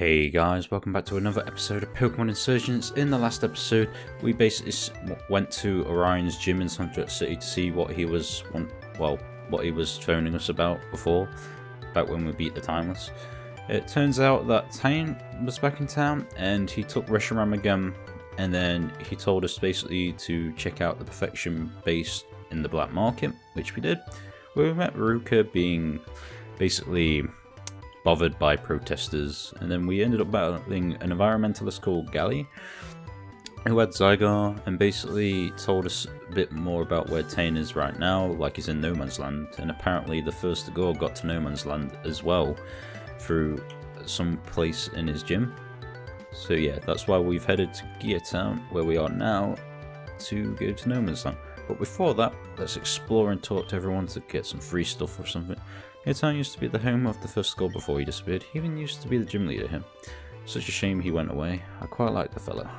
Hey guys, welcome back to another episode of Pokemon Insurgence. In the last episode, we basically went to Orion's gym in Sunset City to see what he was, what he was phoning us about before, back when we beat the Timeless. It turns out that Taen was back in town, and he took Reshiram again, and then he told us basically to check out the Perfection base in the black market, which we did, where we met Ruka being basically bothered by protesters, and then we ended up battling an environmentalist called Gali, who had Zygar, and basically told us a bit more about where Taen is right now, like he's in No Man's Land, and apparently the first to go got to No Man's Land as well through some place in his gym. So yeah, that's why we've headed to Gear Town, where we are now, to go to No Man's Land. But before that, let's explore and talk to everyone to get some free stuff or something. Gear Town used to be the home of the first school before he disappeared. He even used to be the gym leader here. Such a shame he went away. I quite like the fella.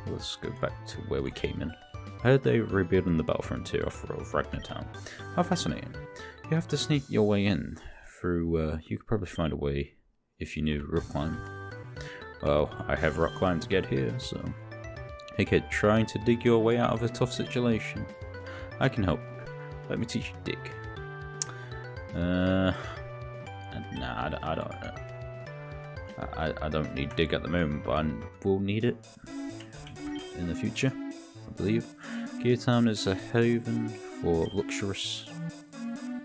Let's go back to where we came in. I heard they were rebuilding the battle frontier off of Ragnar Town. How fascinating. You have to sneak your way in through, you could probably find a way if you knew rock climb. Well, I have rock climb to get here, so... Hey kid, trying to dig your way out of a tough situation. I can help. Let me teach you dig. Nah, I don't need dig at the moment, but I will need it in the future, I believe. Gear Town is a haven for luxurious.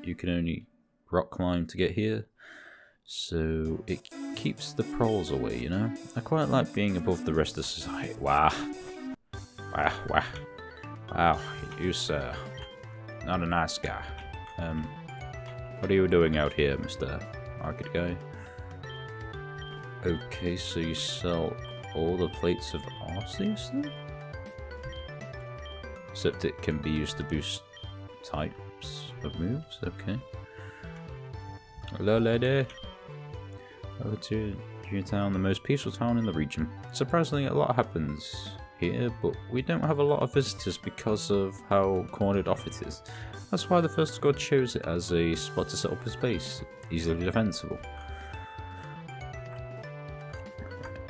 You can only rock climb to get here, so it keeps the prolls away, you know? I quite like being above the rest of society. Wow. Wow, you're not a nice guy. What are you doing out here, Mr. Market Guy? Okay, so you sell all the plates of Arceus then? Except it can be used to boost types of moves, okay. Hello lady. Over to your town, the most peaceful town in the region. Surprisingly, a lot happens here, but we don't have a lot of visitors because of how cornered off it is. That's why the first god chose it as a spot to set up his base, easily defensible.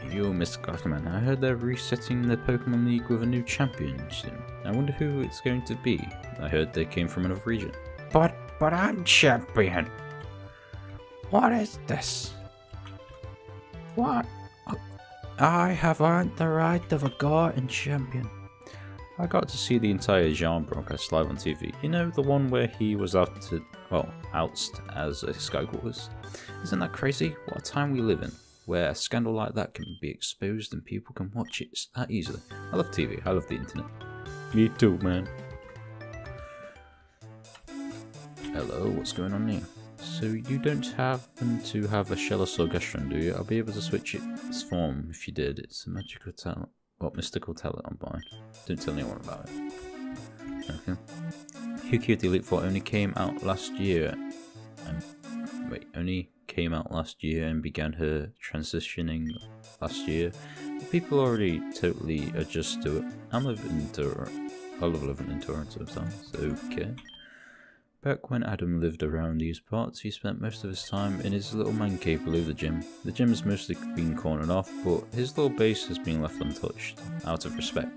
You, Mr. Gotterman, I heard they're resetting the Pokemon League with a new champion soon. I wonder who it's going to be. I heard they came from another region. But I'm champion. What is this? What? I have earned the right of a god and champion. I got to see the entire Jean broadcast live on TV. You know, the one where he was ousted as a Skyquarters. Isn't that crazy? What a time we live in, where a scandal like that can be exposed and people can watch it that easily. I love TV, I love the internet. Me too, man. Hello, what's going on here? So you don't happen to have a Shellosaur Gastron, do you? I'll be able to switch its form if you did. It's a magical talent. What mystical talent I'm buying? Don't tell anyone about it. Okay. Hyukyou the Elite Four only came out last year. Only came out last year and began her transitioning last year. The people already totally adjust to it. I love living in Toronto sometimes. Okay. Back when Adam lived around these parts, he spent most of his time in his little man cave below the gym. The gym has mostly been cornered off, but his little base has been left untouched, out of respect.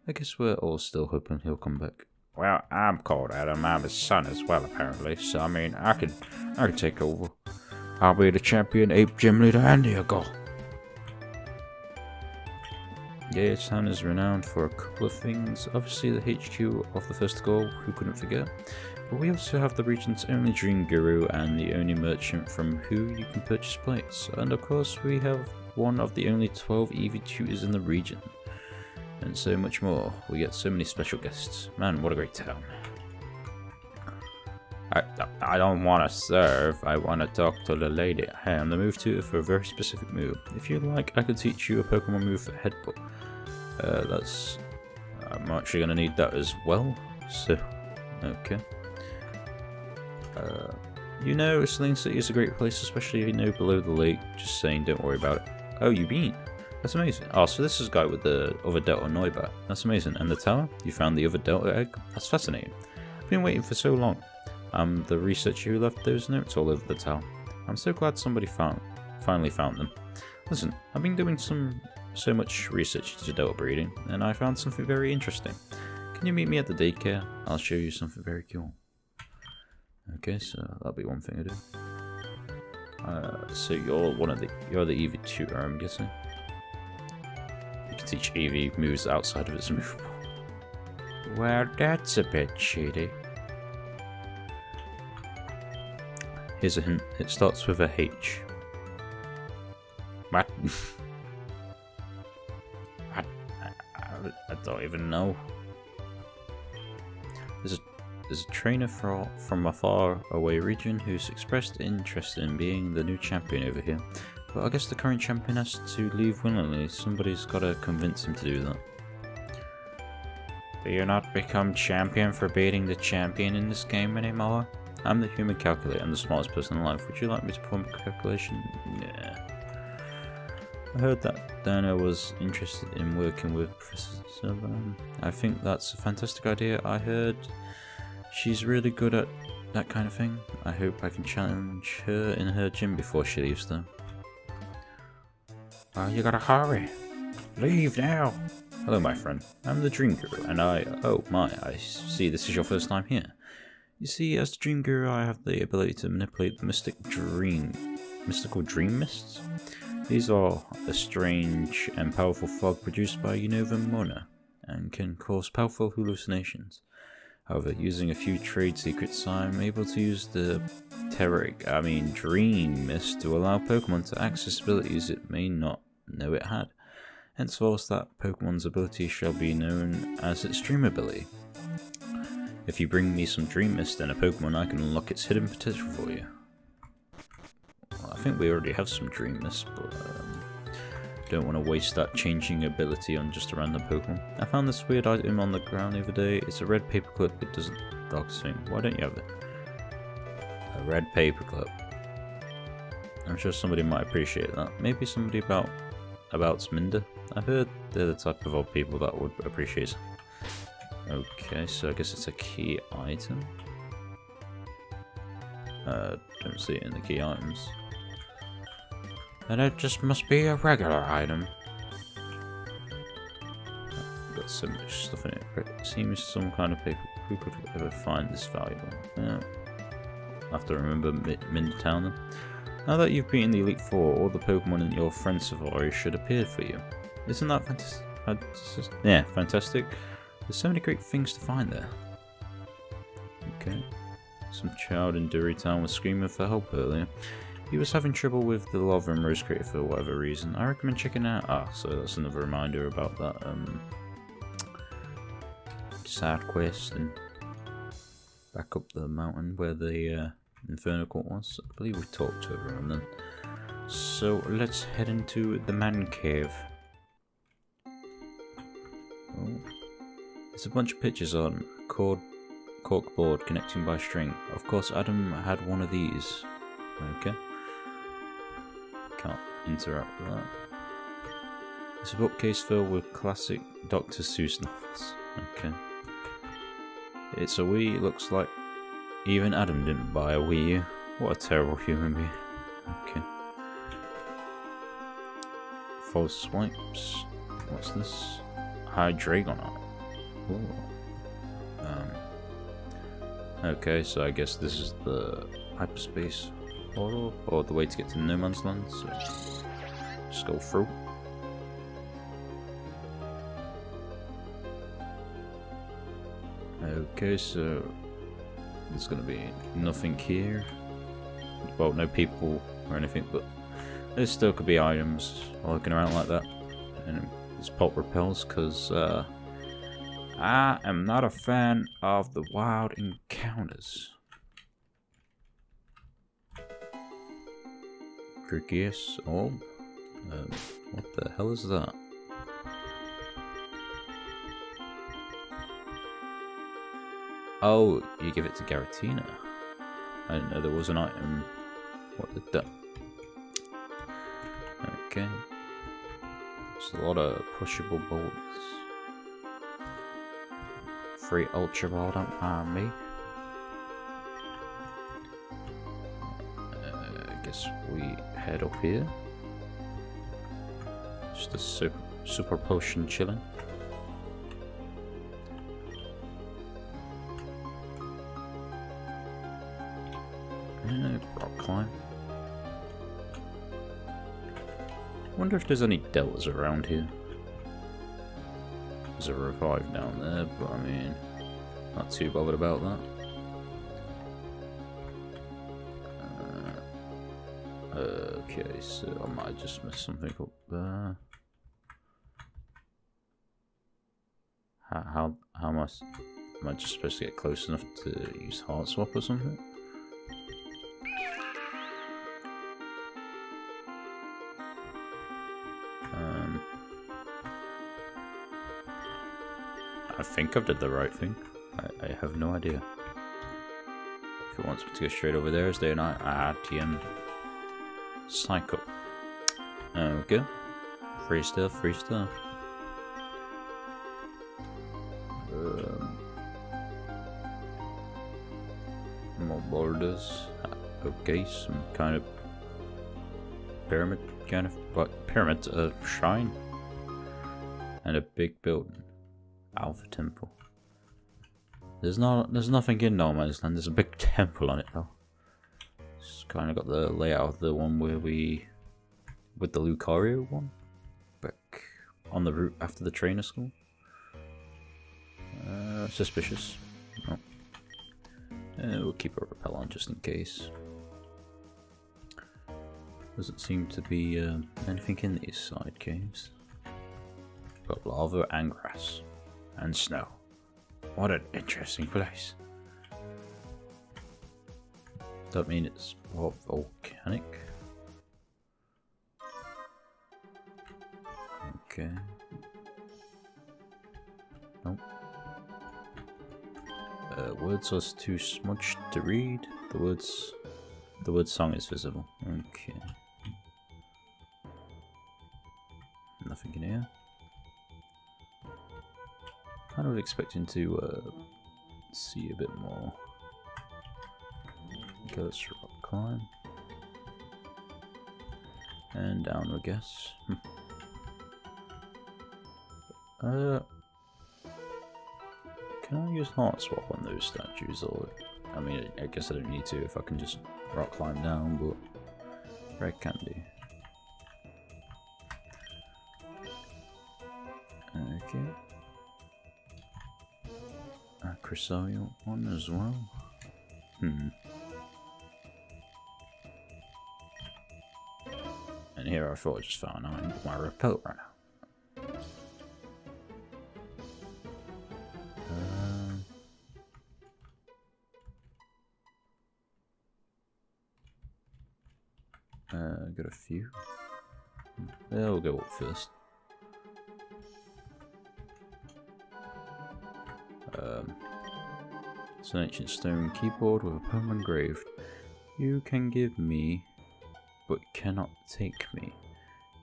I guess we're all still hoping he'll come back. Well, I'm called Adam, I'm his son as well apparently, so I mean, I can take over. I'll be the champion ape gym leader and here go. Yeah, Taen is renowned for a couple of things. Obviously the HQ of the first goal, who couldn't forget? But we also have the region's only Dream Guru and the only merchant from who you can purchase plates. And of course we have one of the only 12 EV tutors in the region. And so much more. We get so many special guests. Man, what a great town. I don't want to serve, I want to talk to the lady. Hey, I'm the move tutor for a very specific move. If you like, I could teach you a Pokemon move for Headbutt. I'm actually going to need that as well. So, okay. You know, Saline City is a great place, especially if you know below the lake. Just saying, don't worry about it. Oh, you've been? That's amazing. Oh, so this is the guy with the other Delta Noibat. That's amazing. And the tower? You found the other Delta egg? That's fascinating. I've been waiting for so long. I'm the researcher who left those notes all over the tower. I'm so glad somebody found finally found them. Listen, I've been doing so much research into adult breeding, and I found something very interesting. Can you meet me at the daycare? I'll show you something very cool. Okay, so that'll be one thing I do. So you're the Eevee tutor, I'm guessing. You can teach Eevee moves outside of its move pool. Well, that's a bit cheaty. Here's a hint. It starts with a H. What? I don't even know. There's a trainer from a far away region who's expressed interest in being the new champion over here. But I guess the current champion has to leave willingly. Somebody's got to convince him to do that. Do you not become champion for beating the champion in this game anymore? I'm the human calculator. I'm the smartest person alive. Would you like me to perform a calculation? Yeah. I heard that Dana was interested in working with Professor Sylvan. I think that's a fantastic idea. I heard she's really good at that kind of thing. I hope I can challenge her in her gym before she leaves though. You gotta hurry. Leave now. Hello my friend. I'm the Dream Guru and oh my, I see this is your first time here. You see, as the Dream Guru I have the ability to manipulate the mystical dream mists. These are a strange and powerful fog produced by Unova Mona and can cause powerful hallucinations. However, using a few trade secrets, I'm able to use the Dream Mist to allow Pokemon to access abilities it may not know it had. Henceforth, that Pokemon's ability shall be known as its Dream ability. If you bring me some Dream Mist and a Pokemon, I can unlock its hidden potential for you. Well, I think we already have some Dream Mist, but don't want to waste that changing ability on just a random Pokemon. I found this weird item on the ground the other day. It's a red paperclip that does a dog thing. Why don't you have it? A red paperclip. I'm sure somebody might appreciate that. Maybe somebody about Sminder. I've heard they're the type of old people that would appreciate it. Okay, so I guess it's a key item. Don't see it in the key items. And it just must be a regular item. Got so much stuff in it. It seems some kind of paper. Who could ever find this valuable? Yeah. I have to remember Minder Town then. Now that you've beaten the Elite Four, all the Pokemon in your friend Safari should appear for you. Isn't that fantastic? Yeah, fantastic. There's so many great things to find there. Okay. Some child in Dury Town was screaming for help earlier. He was having trouble with the Lava and Rose Crater for whatever reason. I recommend checking out. Ah, so that's another reminder about that side quest and back up the mountain where the Inferno Court was. I believe we talked to everyone then. So let's head into the man cave. Oh. There's a bunch of pictures on cork board connecting by string. Of course, Adam had one of these. Okay. Can't interact with that. It's a bookcase filled with classic Dr. Seuss novels. Okay. It's a Wii. It looks like even Adam didn't buy a Wii U. What a terrible human being. Okay. False swipes. What's this? High Dragonite. Ooh. Okay, so I guess this is the hyperspace portal, or the way to get to No Man's Land, so just go through. Okay, so there's gonna be nothing here. Well, no people or anything, but there still could be items looking around like that. And this pulp repels because I am not a fan of the wild encounters. Gregarious orb? What the hell is that? Oh, you give it to Garatina. I didn't know there was an item. What the duck? Okay. There's a lot of pushable bolts. Free Ultra Ball, don't mind me. I guess we head up here. Just a super potion chilling. Rock climb. Wonder if there's any deltas around here. There's a revive down there, but I mean, not too bothered about that. Okay, so I might have just missed something up there. How am I just supposed to get close enough to use heart swap or something? I think I've did the right thing. I have no idea. If it wants me to go straight over there, is there not? TM cycle. Okay. Free stuff, free stuff. More boulders. Okay, some kind of pyramid, pyramid, shrine. And a big building. Alpha Temple. There's nothing in No Man's Land. There's a big temple on it though. It's kind of got the layout of the one where with the Lucario one, back on the route after the trainer school. Suspicious. No. We'll keep our repel on just in case. Doesn't seem to be anything in these side caves. Got lava and grass. And snow. What an interesting place. That mean it's volcanic? Okay. Nope. Words was too smudged to read. The word song is visible. Okay. Nothing in here. Kind of expecting to see a bit more. Okay, let's rock climb. And down, I guess. Can I use heart swap on those statues? Or I mean, I guess I don't need to if I can just rock climb down, but red candy. Okay. A Crescent one as well. And here I thought I just found out my repel right now. Got a few. Yeah, we'll go up first. It's an ancient stone keyboard with a poem engraved. You can give me, but cannot take me.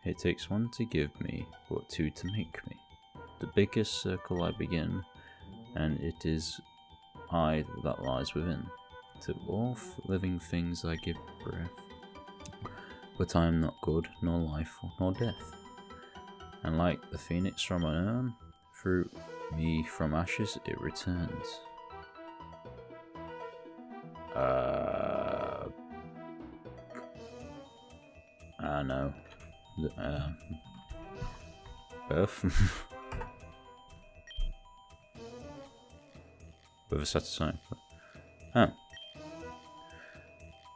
It takes one to give me, but two to make me. The biggest circle I begin, and it is I that lies within. To all living things I give breath. But I am not good, nor life, nor death. And like the phoenix from an urn, through me from ashes it returns. I know. Birth. With a set aside. Oh.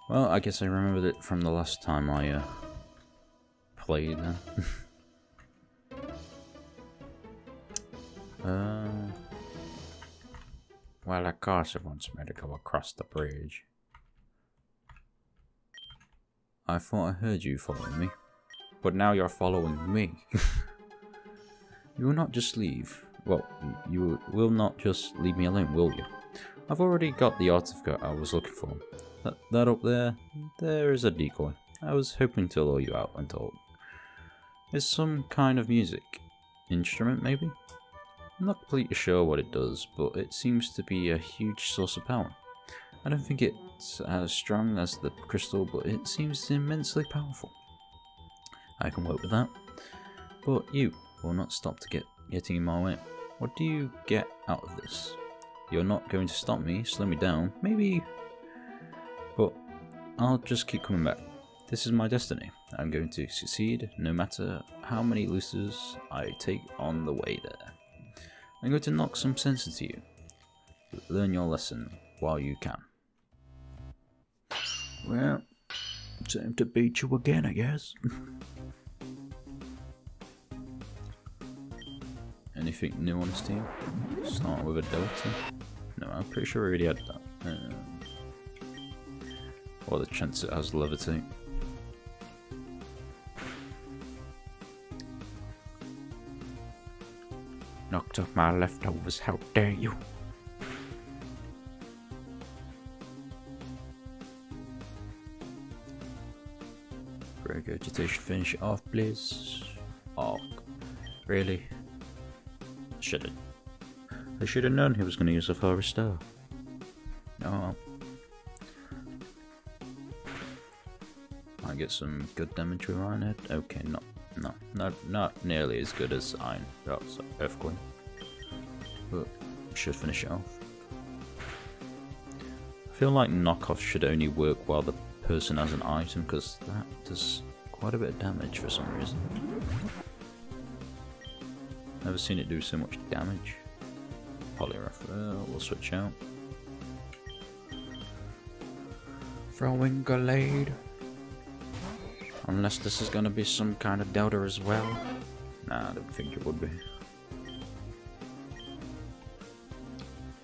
Well, I guess I remembered it from the last time I played then. Well, of course it wants me to go across the bridge. I thought I heard you following me, but now you're following me. You will not just leave. Well, you will not just leave me alone, will you? I've already got the artifact I was looking for. That up there is a decoy. I was hoping to lure you out and told. It's some kind of music. Instrument, maybe? I'm not completely sure what it does, but it seems to be a huge source of power. I don't think it's as strong as the crystal, but it seems immensely powerful. I can work with that. But you will not stop to getting in my way. What do you get out of this? You're not going to stop me, slow me down, maybe, but I'll just keep coming back. This is my destiny. I'm going to succeed no matter how many losers I take on the way there. I'm going to knock some sense into you. Learn your lesson while you can. Well, time to beat you again, I guess. Anything new on this team? Starting with a Delta? No, I'm pretty sure we already had that. What are the chances it has levitate? Knocked off my leftovers, how dare you! Regurgitation, finish it off, please. Oh, really? I should have known he was going to use a forest star. Oh. I get some good damage with Iron Head. Okay, not nearly as good as Iron. Oh, sorry, Earthquake. But should finish it off. I feel like knockoff should only work while the person has an item, because that does quite a bit of damage for some reason. Never seen it do so much damage. Poliwrath, we'll switch out. Throwing Gallade. Unless this is going to be some kind of Delta as well. Nah, I don't think it would be.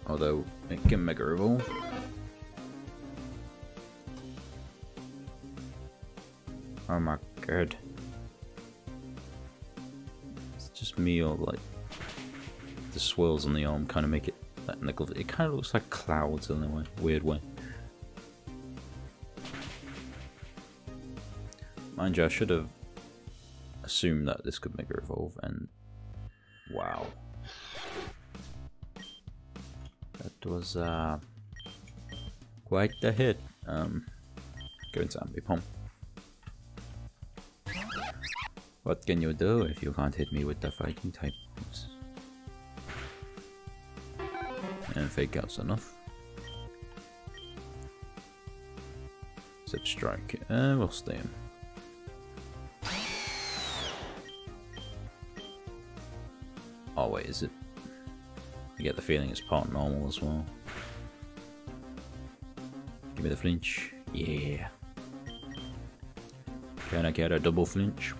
Although, it can Mega Evolve. Oh my god. It's just me, or like the swirls on the arm kind of make it technical. It kind of looks like clouds in a weird way. Mind you, I should have assumed that this could Mega Evolve, and wow. That was quite the hit. Go into Ambipom. What can you do if you can't hit me with the fighting type moves? And Fake Out's enough. Zip Strike, we'll stay in. Oh wait, is it? I get the feeling it's part normal as well. Give me the flinch. Yeah. Can I get a double flinch?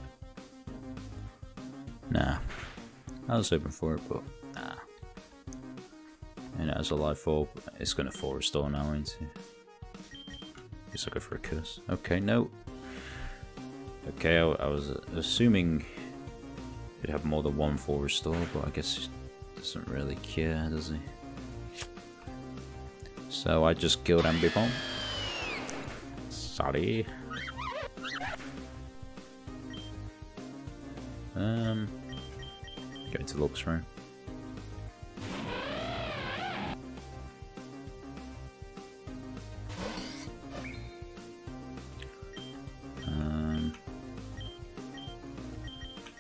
Nah. I was hoping for it, but nah. And as a life orb, it's gonna full restore now, ain't it? Guess I'll go for a curse. Okay, no. Okay, I was assuming he'd have more than one full restore, but I guess he doesn't really care, does he? So I just killed Ambipom. Sorry. Go into Lux room.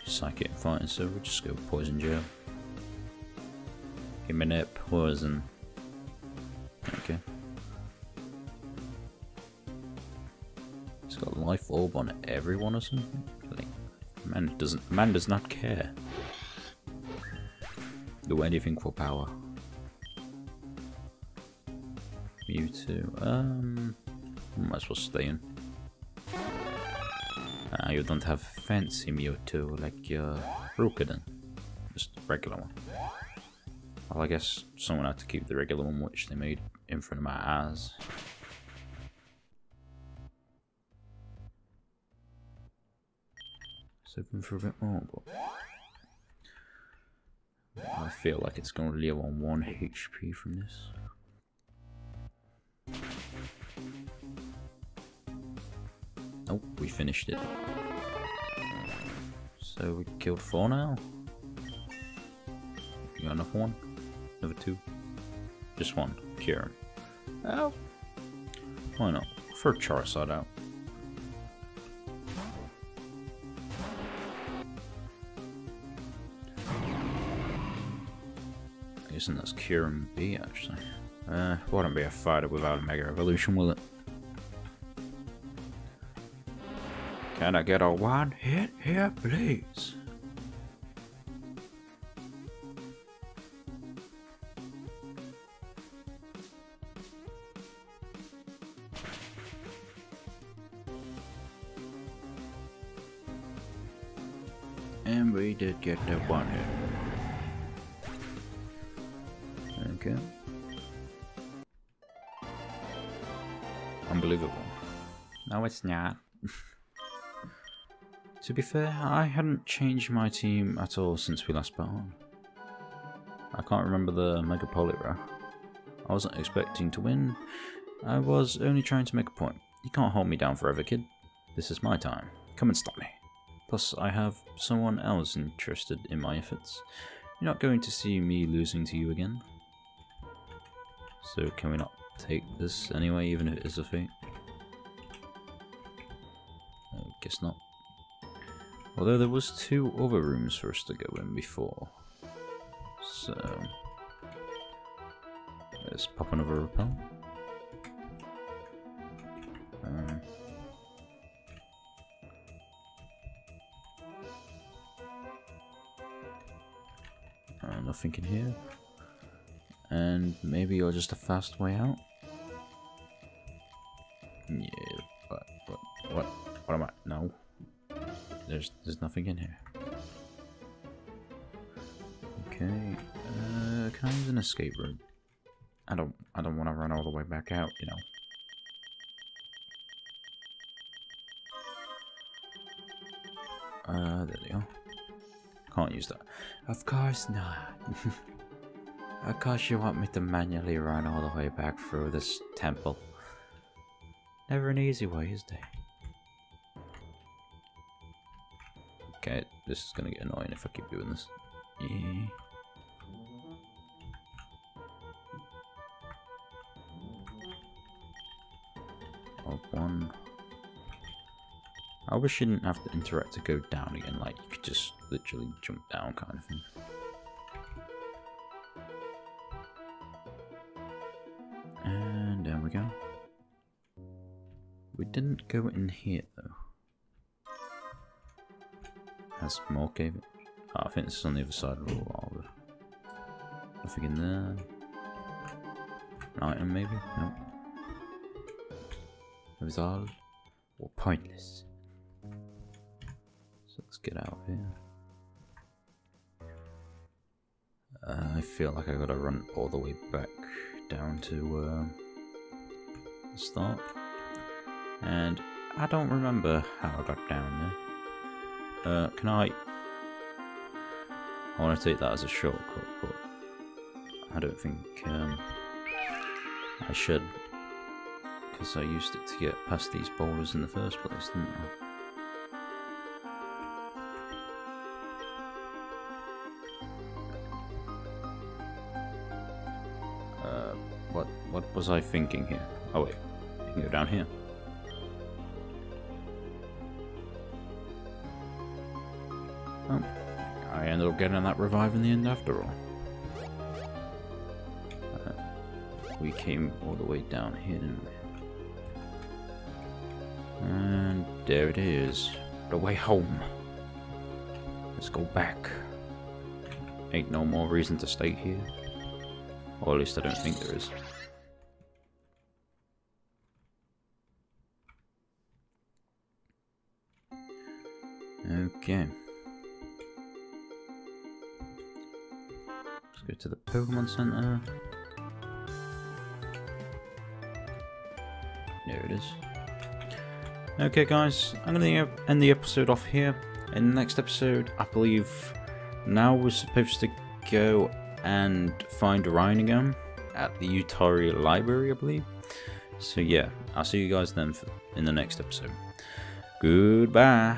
Psychic and fighting, so we'll just go poison gel. Give me that poison. Okay. It's got life orb on everyone or something. Like, man does not care. Do anything for power. Mewtwo. Might as well stay in. You don't have fancy Mewtwo like your Rookiden. Just regular one. Well, I guess someone had to keep the regular one, which they made in front of my eyes. Hoping for a bit more, but I feel like it's going to live on 1 HP from this. Nope, we finished it. So we killed 4 now. You got another one? Another 2? Just 1. Cure him. Oh. Why not? Throw Charizard out. Isn't that Kieran B actually? Wouldn't be a fighter without a Mega Evolution, will it? Can I get a one hit here, please? And we did get the one hit. Okay. Unbelievable. No, it's not. To be fair, I hadn't changed my team at all since we last battled. I can't remember the Mega Poliwrath. I wasn't expecting to win. I was only trying to make a point. You can't hold me down forever, kid. This is my time. Come and stop me. Plus, I have someone else interested in my efforts. You're not going to see me losing to you again. So can we not take this anyway, even if it is a feat? I guess not. Although there was 2 other rooms for us to go in before. So let's pop another repel. Nothing in here. And maybe you're just a fast way out? Yeah, what am I? No. There's nothing in here. Okay. Can I use an escape route? I don't want to run all the way back out, you know. There we go. Can't use that. Of course not. Of course you want me to manually run all the way back through this temple. Never an easy way, is there? Okay, this is gonna get annoying if I keep doing this. Yeah. Up one. I wish you didn't have to interact to go down again, like you could just literally jump down kind of thing. And there we go. We didn't go in here though. Has more cave. Oh, I think this is on the other side of the wall. Nothing in there. An item maybe? No. It was all pointless. So let's get out of here. I feel like I gotta run all the way back down to the start. And I don't remember how I got down there. Can I want to take that as a shortcut, but I don't think I should, because I used it to get past these boulders in the first place, didn't I? What was I thinking here? Oh wait, you can go down here. Oh, I ended up getting that revive in the end after all. We came all the way down here, didn't we? And there it is, the way home. Let's go back. Ain't no more reason to stay here. Or at least I don't think there is. Okay. Let's go to the Pokemon Center. There it is. Okay guys, I'm going to end the episode off here. In the next episode, I believe now we're supposed to go and find Ryan again at the Utari Library, I believe. So yeah, I'll see you guys then in the next episode. Goodbye.